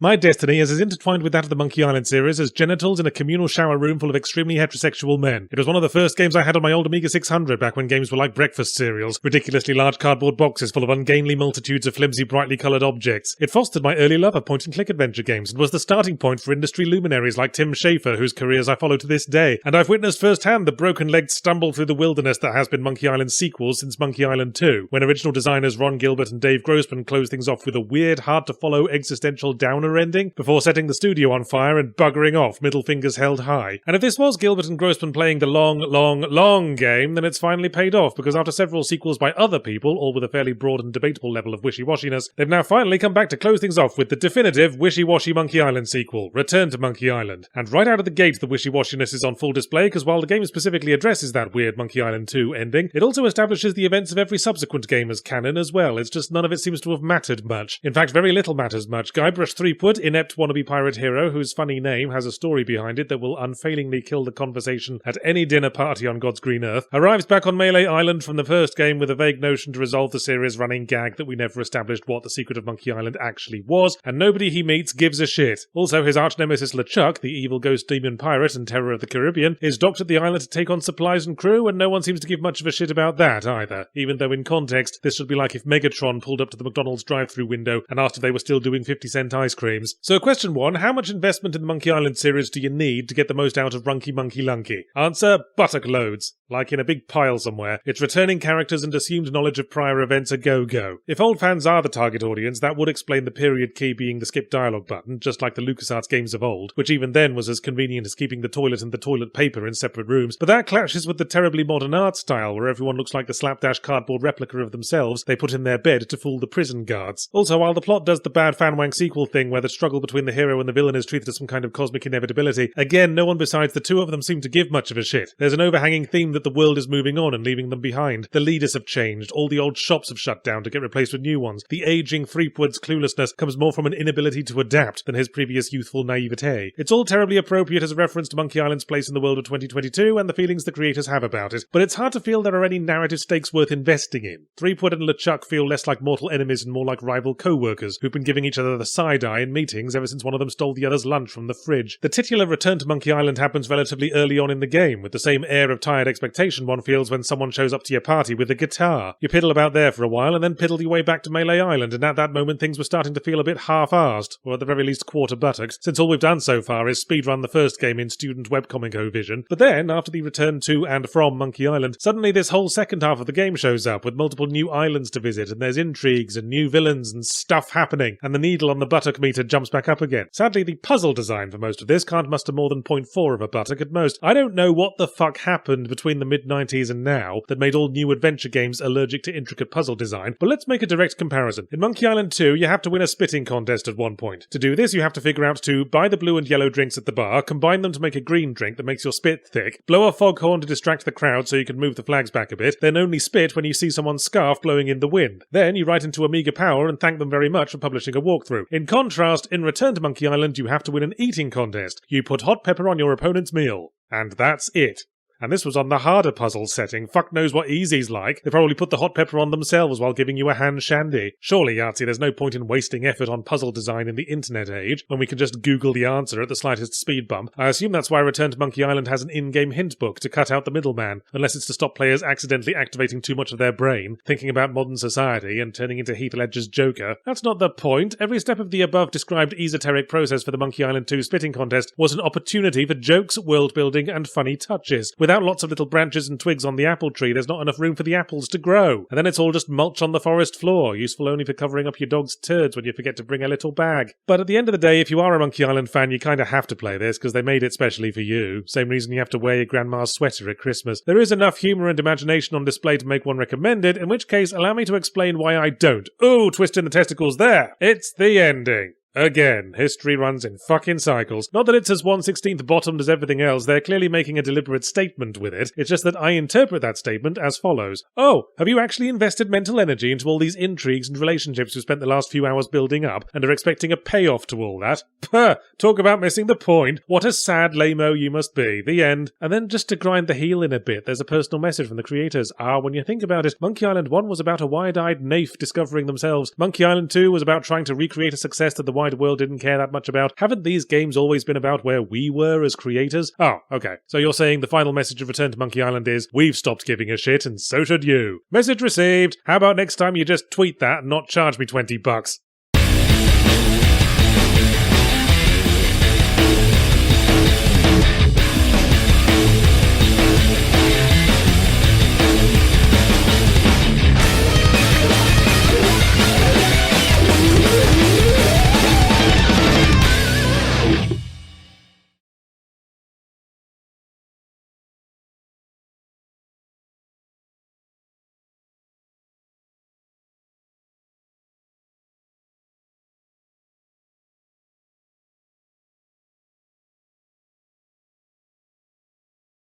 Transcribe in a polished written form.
My destiny is as intertwined with that of the Monkey Island series as genitals in a communal shower room full of extremely heterosexual men. It was one of the first games I had on my old Amiga 600 back when games were like breakfast cereals, ridiculously large cardboard boxes full of ungainly multitudes of flimsy, brightly coloured objects. It fostered my early love of point-and-click adventure games and was the starting point for industry luminaries like Tim Schafer, whose careers I follow to this day. And I've witnessed firsthand the broken-legged stumble through the wilderness that has been Monkey Island's sequels since Monkey Island 2, when original designers Ron Gilbert and Dave Grossman closed things off with a weird, hard-to-follow existential downer ending before setting the studio on fire and buggering off, middle fingers held high. And if this was Gilbert and Grossman playing the long game, then it's finally paid off, because after several sequels by other people, all with a fairly broad and debatable level of wishy-washiness, they've now finally come back to close things off with the definitive wishy-washy Monkey Island sequel, Return to Monkey Island. And right out of the gate, the wishy-washiness is on full display, because while the game specifically addresses that weird Monkey Island 2 ending, it also establishes the events of every subsequent game as canon as well. It's just none of it seems to have mattered much. In fact, very little matters much. Guybrush Threepwood, inept wannabe pirate hero whose funny name has a story behind it that will unfailingly kill the conversation at any dinner party on God's green earth, arrives back on Melee Island from the first game with a vague notion to resolve the series running gag that we never established what the secret of Monkey Island actually was, and nobody he meets gives a shit. Also, his arch-nemesis LeChuck, the evil ghost demon pirate and terror of the Caribbean, is docked at the island to take on supplies and crew, and no one seems to give much of a shit about that either, even though in context this should be like if Megatron pulled up to the McDonald's drive-thru window and asked if they were still doing 50-cent ice creams. So question 1, how much investment in the Monkey Island series do you need to get the most out of Runky Monkey Lunky? Answer, buttock loads. Like in a big pile somewhere. Its returning characters and assumed knowledge of prior events a go-go. If old fans are the target audience, that would explain the period key being the skip dialogue button, just like the LucasArts games of old, which even then was as convenient as keeping the toilet and the toilet paper in separate rooms, but that clashes with the terribly modern art style, where everyone looks like the slapdash cardboard replica of themselves they put in their bed to fool the prison guards. Also, while the plot does the bad fanwank sequel thing where the struggle between the hero and the villain is treated as some kind of cosmic inevitability, again, no one besides the two of them seem to give much of a shit. There's an overhanging theme that the world is moving on and leaving them behind. The leaders have changed, all the old shops have shut down to get replaced with new ones. The aging Threepwood's cluelessness comes more from an inability to adapt than his previous youthful naivete. It's all terribly appropriate as a reference to Monkey Island's place in the world of 2022 and the feelings the creators have about it, but it's hard to feel there are any narrative stakes worth investing in. Threepwood and LeChuck feel less like mortal enemies and more like rival co-workers who've been giving each other the side-eye in meetings ever since one of them stole the other's lunch from the fridge. The titular return to Monkey Island happens relatively early on in the game, with the same air of tired expectation one feels when someone shows up to your party with a guitar. You piddle about there for a while and then piddle your way back to Melee Island, and at that moment things were starting to feel a bit half-arsed, or at the very least quarter buttocks, since all we've done so far is speedrun the first game in student webcomic vision. But then, after the return to and from Monkey Island, suddenly this whole second half of the game shows up, with multiple new islands to visit, and there's intrigues and new villains and stuff happening, and the needle on the buttock meter jumps back up again. Sadly, the puzzle design for most of this can't muster more than 0.4 of a buttock at most. I don't know what the fuck happened between the mid-90s and now that made all new adventure games allergic to intricate puzzle design, but let's make a direct comparison. In Monkey Island 2, you have to win a spitting contest at one point. To do this, you have to figure out to buy the blue and yellow drinks at the bar, combine them to make a green drink that makes your spit thick, blow a foghorn to distract the crowd so you can move the flags back a bit, then only spit when you see someone's scarf blowing in the wind. Then you write into Amiga Power and thank them very much for publishing a walkthrough. In contrast, in Return to Monkey Island, you have to win an eating contest. You put hot pepper on your opponent's meal. And that's it. And this was on the harder puzzle setting. Fuck knows what easy's like. They probably put the hot pepper on themselves while giving you a hand shandy. Surely, Yahtzee, there's no point in wasting effort on puzzle design in the internet age, when we can just Google the answer at the slightest speed bump. I assume that's why Return to Monkey Island has an in-game hint book to cut out the middleman, unless it's to stop players accidentally activating too much of their brain, thinking about modern society, and turning into Heath Ledger's Joker. That's not the point. Every step of the above-described esoteric process for the Monkey Island 2 spitting contest was an opportunity for jokes, world-building, and funny touches. Without lots of little branches and twigs on the apple tree, there's not enough room for the apples to grow. And then it's all just mulch on the forest floor, useful only for covering up your dog's turds when you forget to bring a little bag. But at the end of the day, if you are a Monkey Island fan, you kinda have to play this, because they made it specially for you. Same reason you have to wear your grandma's sweater at Christmas. There is enough humour and imagination on display to make one recommend it, in which case, allow me to explain why I don't. Ooh, twist in the testicles there! It's the ending. Again, history runs in fucking cycles. Not that it's as 1/16th bottomed as everything else, they're clearly making a deliberate statement with it. It's just that I interpret that statement as follows. Oh, have you actually invested mental energy into all these intrigues and relationships you've spent the last few hours building up, and are expecting a payoff to all that? Puh! Talk about missing the point. What a sad lame-o you must be. The end. And then just to grind the heel in a bit, there's a personal message from the creators. When you think about it, Monkey Island 1 was about a wide-eyed naif discovering themselves. Monkey Island 2 was about trying to recreate a success that the wider world didn't care that much about? Haven't these games always been about where we were as creators? Oh, okay. So you're saying the final message of Return to Monkey Island is, we've stopped giving a shit, and so should you. Message received. How about next time you just tweet that and not charge me $20?